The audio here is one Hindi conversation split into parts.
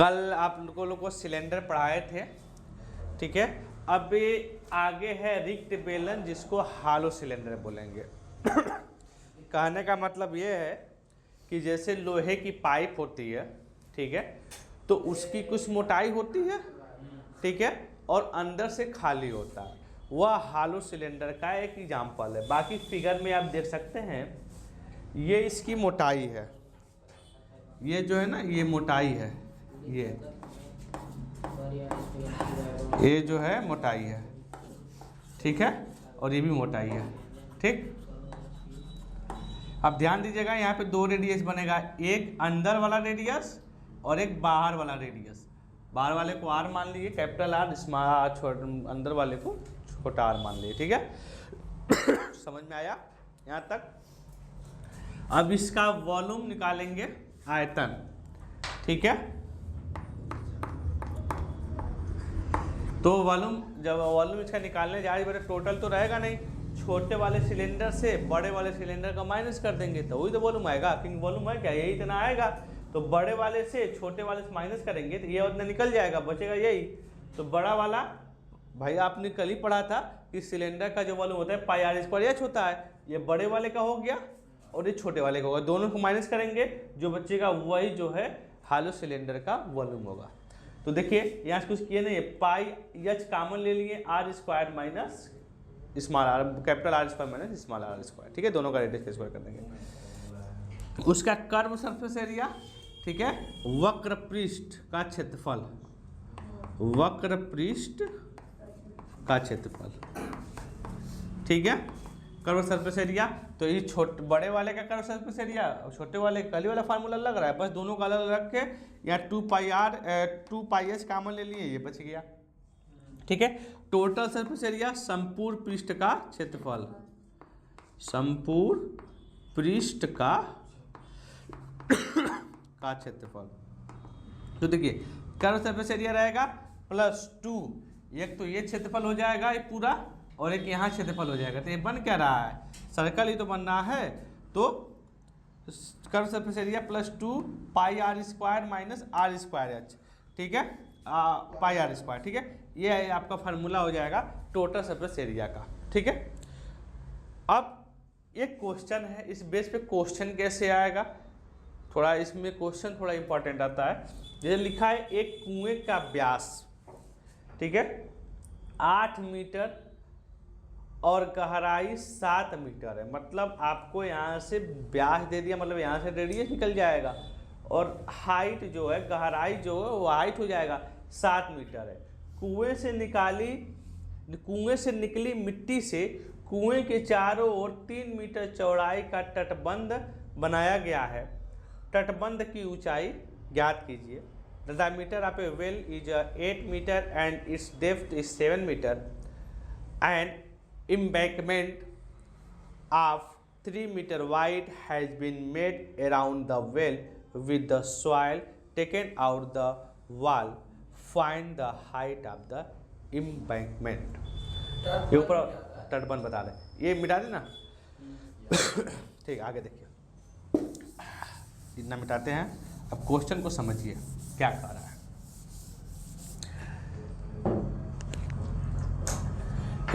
कल आप लोगों को सिलेंडर पढ़ाए थे, ठीक है। अब आगे है रिक्त बेलन, जिसको हालो सिलेंडर बोलेंगे। कहने का मतलब ये है कि जैसे लोहे की पाइप होती है, ठीक है, तो उसकी कुछ मोटाई होती है, ठीक है, और अंदर से खाली होता है, वह हालो सिलेंडर का एक एग्जाम्पल है। बाकी फिगर में आप देख सकते हैं, ये इसकी मोटाई है, ये जो है ना, ये मोटाई है, ये जो है मोटाई है, ठीक है, और ये भी मोटाई है, ठीक। अब ध्यान दीजिएगा, यहाँ पे दो रेडियस बनेगा, एक अंदर वाला रेडियस और एक बाहर वाला रेडियस। बाहर वाले को आर मान लीजिए, कैपिटल आर, अंदर वाले को छोटा आर मान लीजिए, ठीक है। समझ में आया यहाँ तक? अब इसका वॉल्यूम निकालेंगे, आयतन, ठीक है। तो वॉल्यूम, जब वॉल्यूम इसका निकालने जाए बड़े टोटल तो रहेगा नहीं, छोटे वाले सिलेंडर से बड़े वाले सिलेंडर का माइनस कर देंगे तो वही तो वॉल्यूम आएगा, क्योंकि वॉल्यूम है क्या, यही इतना आएगा। तो बड़े वाले से छोटे वाले से माइनस करेंगे तो ये उतना निकल जाएगा, बचेगा यही। तो बड़ा वाला, भाई आपने कल ही पढ़ा था कि सिलेंडर का जो वॉल्यूम होता है पाई आर स्क्वायर एच होता है, ये बड़े वाले का हो गया और ये छोटे वाले का होगा, दोनों को माइनस करेंगे, जो बचेगा वही जो है हालो सिलेंडर का वॉल्यूम होगा। तो देखिए यहाँ से कुछ किए नहीं, पाई एच कॉमन ले लिए, R square minus small R, capital R square minus small R square, ठीक है, दोनों का रेडियस स्क्वायर कर देंगे। उसका कर्व सरफेस एरिया, ठीक है, वक्र पृष्ठ का क्षेत्रफल, वक्र पृष्ठ का क्षेत्रफल, ठीक है, कर्व सरफेस एरिया। तो ये छोटे बड़े वाले का कर्व सरफेस एरिया और छोटे वाले कली वाला फार्मूला लग रहा है, बस दोनों का अलग रख के या 2 pi are 2 pi H common ले लिए, ये बच गया, ठीक है। टोटल सरफेस एरिया, संपूर्ण पृष्ठ का क्षेत्रफल, संपूर्ण पृष्ठ का क्षेत्रफल। तो देखिए कर्व सरफेस एरिया रहेगा +2, एक तो ये क्षेत्रफल हो जाएगा ये पूरा, और एक यहाँ क्षेत्रफल हो जाएगा। तो ये बन क्या रहा है, सर्कल ही तो बन रहा है। तो curve surface area +2 pi R square minus R square H, ठीक है, पाई आर स्क्वायर, ठीक है, ये आपका फार्मूला हो जाएगा टोटल सरफेस एरिया का, ठीक है। अब एक क्वेश्चन है, इस बेस पे क्वेश्चन कैसे आएगा, थोड़ा इसमें क्वेश्चन थोड़ा इंपॉर्टेंट आता है। जैसे लिखा है एक कुएं का व्यास, ठीक है, 8 मीटर और गहराई 7 मीटर है, मतलब आपको यहाँ से व्यास दे दिया, मतलब यहाँ से रेडियस निकल जाएगा, और हाइट जो है, गहराई जो है वो हाइट हो जाएगा 7 मीटर है। कुएं से निकली मिट्टी से कुएं के चारों ओर 3 मीटर चौड़ाई का तटबंध बनाया गया है। तटबंध की ऊंचाई ज्ञात कीजिए। The diameter of a well is 8 meter and its depth is 7 meter. An embankment of 3 meter wide has been made around the well with the soil taken out the wall. Find the height of the embankment. ये ऊपर तटबंध बता रहे, ये मिटा देना। ठीक, आगे देखिए, इतना मिटाते हैं। अब क्वेश्चन को समझिए क्या कह रहा है।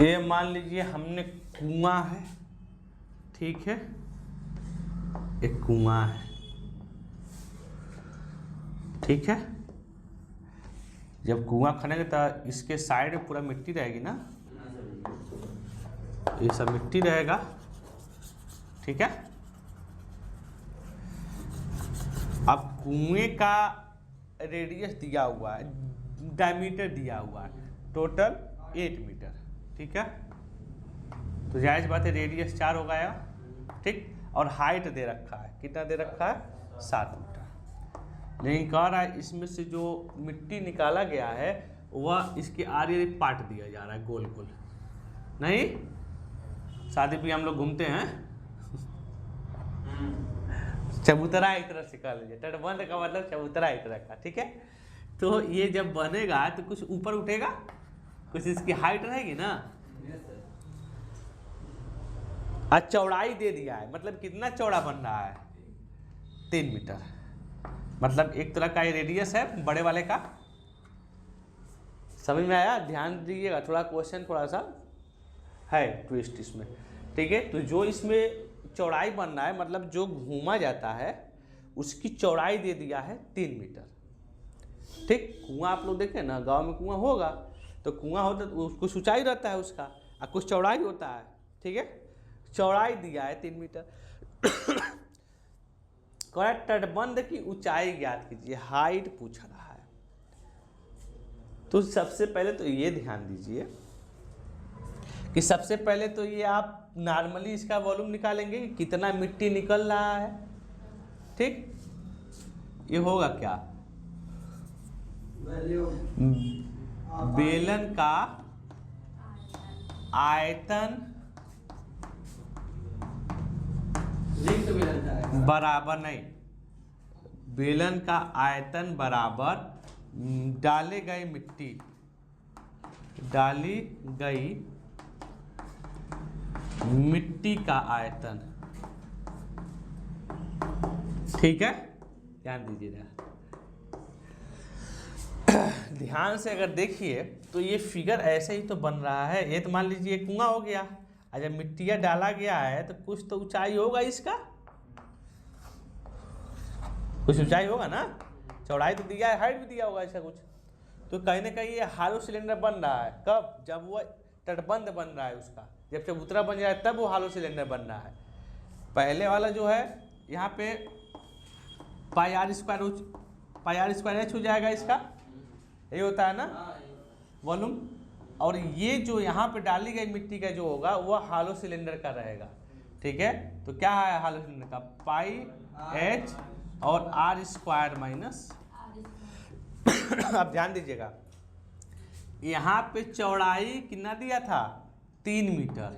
ये मान लीजिए हमने कुआं है, ठीक है, एक कुआं है, ठीक है। जब कुआं खनेंगे तो इसके साइड में पूरा मिट्टी रहेगी ना, ये सब मिट्टी रहेगा, ठीक है। अब कुएं का रेडियस दिया हुआ है, डायमीटर दिया हुआ है, टोटल 8 मीटर, ठीक है। तो जायज़ बात है रेडियस 4 हो गया, ठीक, और हाइट दे रखा है, कितना दे रखा है, 7 मीटर। लेकिन कह रहा है इसमें से जो मिट्टी निकाला गया है वह इसके आगे पार्ट दिया जा रहा है, गोल गोल। नहीं, शादी पे हम लोग घूमते हैं, चबूतरा एक तरह से कह लीजिए, तटबंध का मतलब चबूतरा एक तरह का, ठीक है। तो ये जब बनेगा तो कुछ ऊपर उठेगा, कुछ इसकी हाइट रहेगी ना, चौड़ाई दे दिया है, मतलब कितना चौड़ा बन रहा है, 3 मीटर, मतलब एक तरह का ये रेडियस है बड़े वाले का। समझ में आया? ध्यान दीजिएगा, थोड़ा क्वेश्चन थोड़ा सा है ट्विस्ट इसमें, ठीक है। तो जो इसमें चौड़ाई बन रहा है, मतलब जो घूमा जाता है उसकी चौड़ाई दे दिया है 3 मीटर, ठीक। कुआं आप लोग देखें ना, गांव में कुआं होगा तो कुआं होता है कुछ ऊंचाई रहता है उसका और कुछ चौड़ाई होता है, ठीक है। चौड़ाई दिया है 3 मीटर। तटबंध की ऊंचाई ज्ञात कीजिए, हाइट पूछ रहा है। तो सबसे पहले तो ये ध्यान दीजिए कि सबसे पहले तो ये आप नॉर्मली इसका वॉल्यूम निकालेंगे कि कितना मिट्टी निकल रहा है, ठीक। ये होगा क्या, बेलन का आयतन बराबर, नहीं, बेलन का आयतन बराबर डाली गई मिट्टी का आयतन, ठीक है। ध्यान दीजिएगा, ध्यान से अगर देखिए तो ये फिगर ऐसे ही तो बन रहा है। ये तो मान लीजिए कुआं हो गया, और जब मिट्टिया डाला गया है तो कुछ तो ऊंचाई होगा इसका, कुछ ऊंचाई होगा ना, चौड़ाई तो दिया है, हाइट भी दिया होगा ऐसा कुछ। तो कहीं ना कहीं ये हालो सिलेंडर बन रहा है, कब, जब वो तटबंध बन रहा है उसका, जब चबूतरा बन जाए तब वो हालो सिलेंडर बन रहा है। पहले वाला जो है यहाँ पे पाई आर स्क्वायर एच हो जाएगा इसका, यही होता है ना वॉल्यूम। और ये जो यहाँ पे डाली गई मिट्टी का जो होगा वह हालो सिलेंडर का रहेगा, ठीक है। तो क्या है हालो सिलेंडर का, पाई एच और आर स्क्वायर माइनस। अब ध्यान दीजिएगा, यहाँ पे चौड़ाई कितना दिया था 3 मीटर,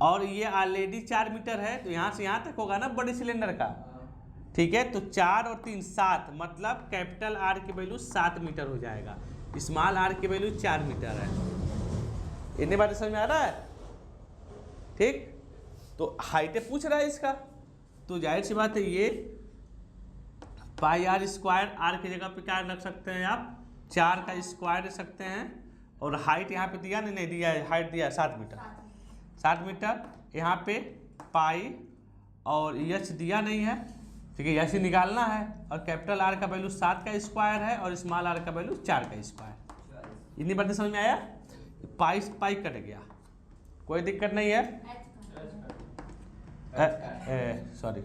और ये ऑलरेडी 4 मीटर है, तो यहाँ से यहाँ तक होगा ना बड़े सिलेंडर का, ठीक है। तो 4 और 3 7, मतलब कैपिटल आर की वैल्यू 7 मीटर हो जाएगा, स्मॉल आर की वैल्यू 4 मीटर है। इतनी बात समझ में आ रहा है, ठीक। तो हाइटे पूछ रहा है इसका, तो जाहिर सी बात है ये पाई आर स्क्वायर, आर की जगह पे क्या रख सकते हैं आप, 4 का स्क्वायर रख सकते हैं। और हाइट यहाँ पे दिया नहीं दिया है, हाइट दिया है 7 मीटर, 7 मीटर। यहाँ पे पाई और यच दिया नहीं है, ठीक है, यच निकालना है। और कैपिटल आर का वैल्यू 7 का स्क्वायर है और स्मॉल आर का वैल्यू 4 का स्क्वायर। इतनी बातें समझ में आया? पाई पाई कट गया, कोई दिक्कत नहीं है, सॉरी,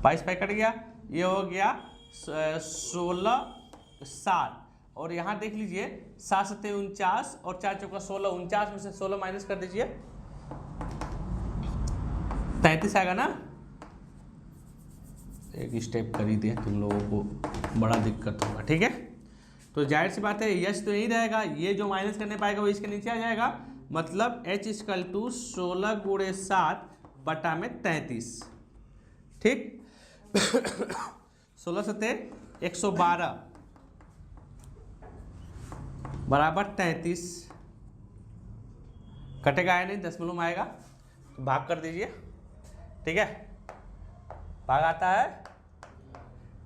पाई कट गया। ये हो गया 16 7, और यहाँ देख लीजिए 7 7 49 और 4 चौका 16, 49 में से 16 माइनस कर दीजिए, 33 आएगा ना। एक स्टेप कर ही दिया, तुम लोगों को बड़ा दिक्कत होगा, ठीक है। तो जाहिर सी बात है यश तो यही रहेगा, ये जो माइनस करने पाएगा वो इसके नीचे आ जाएगा, मतलब h इक्वल टू 16 × 7 बटा में 33, ठीक। 16 7 112 बराबर 33, कटेगा है नहीं, दशमलव में आएगा तो भाग कर दीजिए, ठीक है। भाग आता है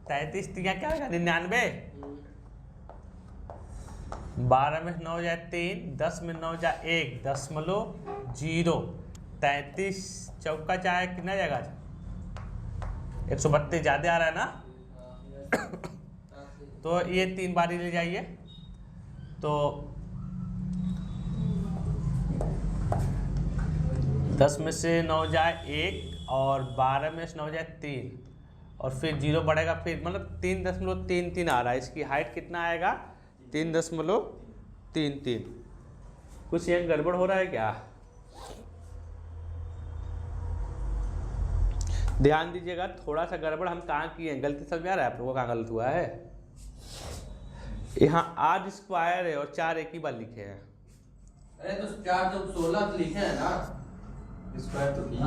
33 3 क्या होगा 99, 12 में 9 जाए 3, 10 में 9 जाए 1, 0.0, 33 चौका चाहे कितना जाएगा 132, ज़्यादा आ रहा है ना। तो ये 3 बार ही ले जाइए, तो 10 में से 9 जाए 1 और 12 में से 9 जाए 3 और फिर 0 बढ़ेगा, फिर मतलब 3.33 आ रहा है। इसकी हाइट कितना आएगा 3.33। कुछ यहाँ गड़बड़ हो रहा है क्या? ध्यान दीजिएगा, थोड़ा सा गड़बड़ हम कहाँ किए हैं, गलती समझ आ रहा है आप लोगों का, कहाँ गलत हुआ है। यहाँ आर स्क्वायर है और 4 एक ही बार लिखे हैं। अरे तो 4 तो 16 लिखे हैं ना, स्क्वायर तो किया।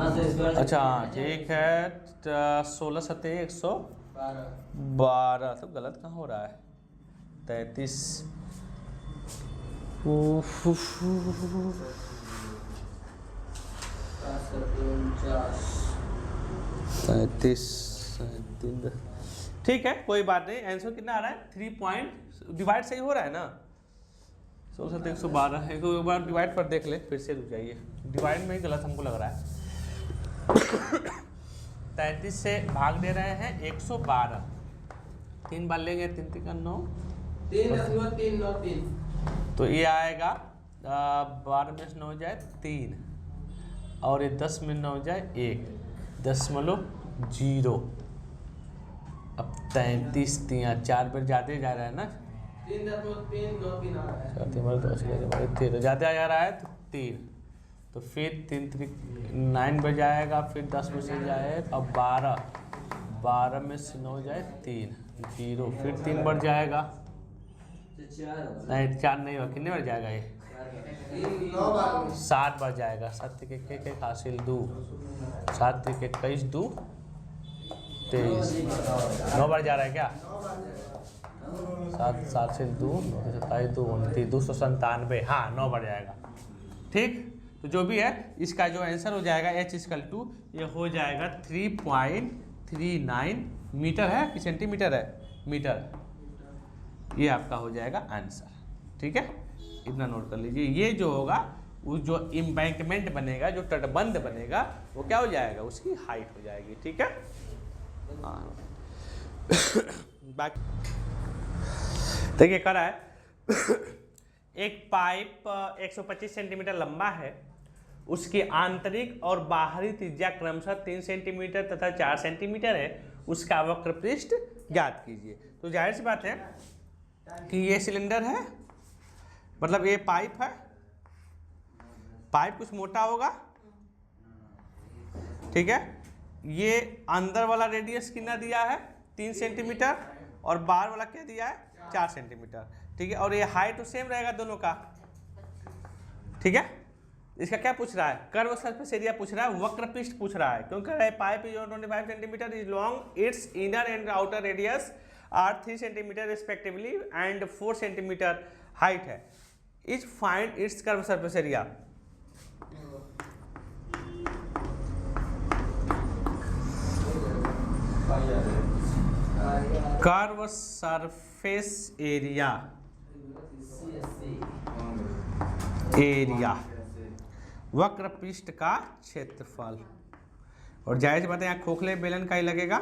अच्छा ठीक है, 16 7 112, तो गलत कहाँ हो रहा है 33। 33 ठीक है, कोई बात नहीं। आंसर कितना आ रहा है 3 पॉइंट, डिवाइड सही हो रहा है ना। 16 से 112 एक बार डिवाइड पर देख ले, फिर से रुक जाइए, डिवाइड में ही गलत हमको लग रहा है। 33 से भाग दे रहे हैं 112, 3 बार लेंगे, 3 3 का 9, 3 तो ये आएगा 12 में 9 जाए 3, और ये 10 में 9 जाए 1.0। अब 33 4 पर ज़्यादा जा रहा है ना, 3.393 आ रहा है। तो ज़्यादा जा रहा है तो 3, तो फिर 3 3 9 पर जाएगा, फिर 10 में से जाए, अब 12 में से 9 जाए 3 0, फिर 3 बढ़ जाएगा, नहीं 4 नहीं होगा, कितने बढ़ जाएगा ये 7 बढ़ जाएगा, 7 के हासिल 2, 7 के 21 2 23, 9 बढ़ जा रहा है क्या, 7 से 2 27 2 29 297, हाँ 9 बढ़ जाएगा। ठीक, तो जो भी है इसका जो आंसर हो जाएगा H = ये हो जाएगा 3.39 मीटर है कि सेंटीमीटर है, मीटर, ये आपका हो जाएगा आंसर। ठीक है, इतना नोट कर लीजिए। ये जो होगा, वो जो एम्बैंकमेंट बनेगा, जो तटबंध बनेगा, वो क्या हो जाएगा, उसकी हाइट हो जाएगी। ठीक है, हाँ बाकी देखिए करा है एक पाइप 125 सेंटीमीटर लंबा है, उसकी आंतरिक और बाहरी त्रिज्या क्रमशः 3 सेंटीमीटर तथा 4 सेंटीमीटर है, उसका वक्र पृष्ठ ज्ञात कीजिए। तो जाहिर सी बात है कि ये सिलेंडर है, मतलब ये पाइप है, पाइप कुछ मोटा होगा, ठीक है, ये अंदर वाला रेडियस कितना दिया है 3 सेंटीमीटर, और बाहर वाला क्या दिया है 4 सेंटीमीटर, ठीक है, और ये हाइट तो सेम रहेगा दोनों का। ठीक है, इसका क्या पूछ रहा है, कर्व सरफेस एरिया पूछ रहा है, वक्र पृष्ठ पूछ रहा है, क्योंकि pipe is 25 centimetre is long, its inner and outer radius are 3 centimetre respectively and 4 centimetre height है, is find its curve surface area. Curve surface area, वक्र पृष्ठ का क्षेत्रफल, और जाहिर सी बात है यहाँ खोखले बेलन का ही लगेगा,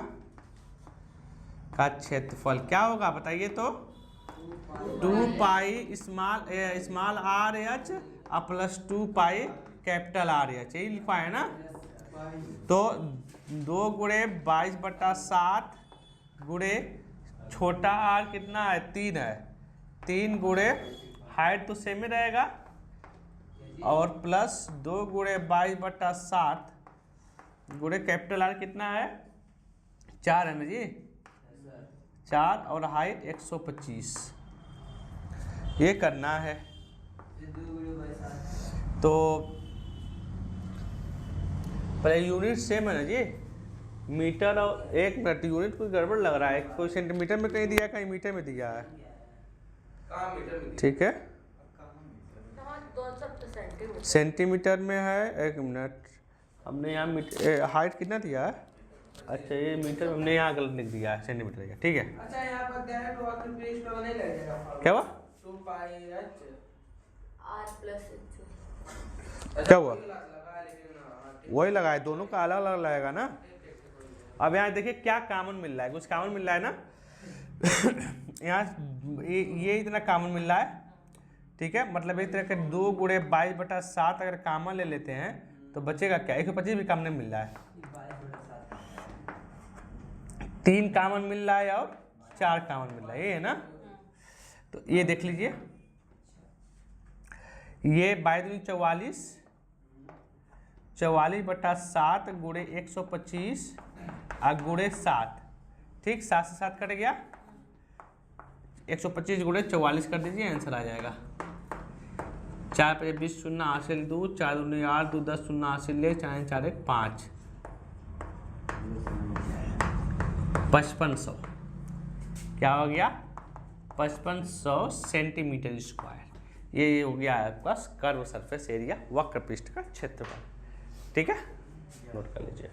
का क्षेत्रफल क्या होगा बताइए तो, 2 pi small R H plus 2 pi capital R H, यही लिखा है ना। तो 2 गुणे 22/7 गुणे छोटा आर कितना है 3 है, 3 गुणे हाइट तो सेम ही रहेगा, और प्लस 2 गुणे 22/7 गुणे कैपिटल आर कितना है 4 है ना जी, 4, और हाइट 125, ये करना है। तो पहले यूनिट सेम है ना जी, मीटर, और 1 मिनट, यूनिट कोई गड़बड़ लग रहा है, कोई सेंटीमीटर में कहीं दिया है, कहीं मीटर में दिया है, ठीक है, सेंटीमीटर में है। 1 मिनट, हमने यहाँ हाइट कितना दिया है, अच्छा ये मीटर में हमने यहाँ गलत लिख दिया है, सेंटीमीटर का, ठीक है। अच्छा यहाँ पर डायरेक्ट वक्र पृष्ठ नहीं लगेगा, क्या हुआ 2 पाई h r प्लस h, क्या हुआ, वही लगाए, दोनों का अलग अलग लगेगा ना। अब यहाँ देखिए क्या कॉमन मिल रहा है, कुछ कॉमन मिल रहा है ना यहाँ ये इतना कॉमन मिल रहा है, ठीक है, मतलब एक तरह के 2 गुणे 22/7 अगर कॉमन ले लेते हैं तो बचेगा क्या, 125 भी कॉमन मिल रहा है, 3 कॉमन मिल रहा है और 4 कॉमन मिल रहा है, ये है ना। तो ये देख लीजिए, ये 22 44/7 गुणे 125 गुणे 7, ठीक, 7 से 7 कट गया, 125 गुणे 44 कर दीजिए, आंसर आ जाएगा। 4 पे 20 शून्य हासिल 2, 4 दूनी 8, 2 10 शून्य हासिल 1, 4 4 1 5, 5500 क्या हो गया 5500 सेंटीमीटर स्क्वायर, ये हो गया आपका कर्व सरफेस एरिया, वक्र पृष्ठ का क्षेत्रफल। ठीक है, नोट कर लीजिए।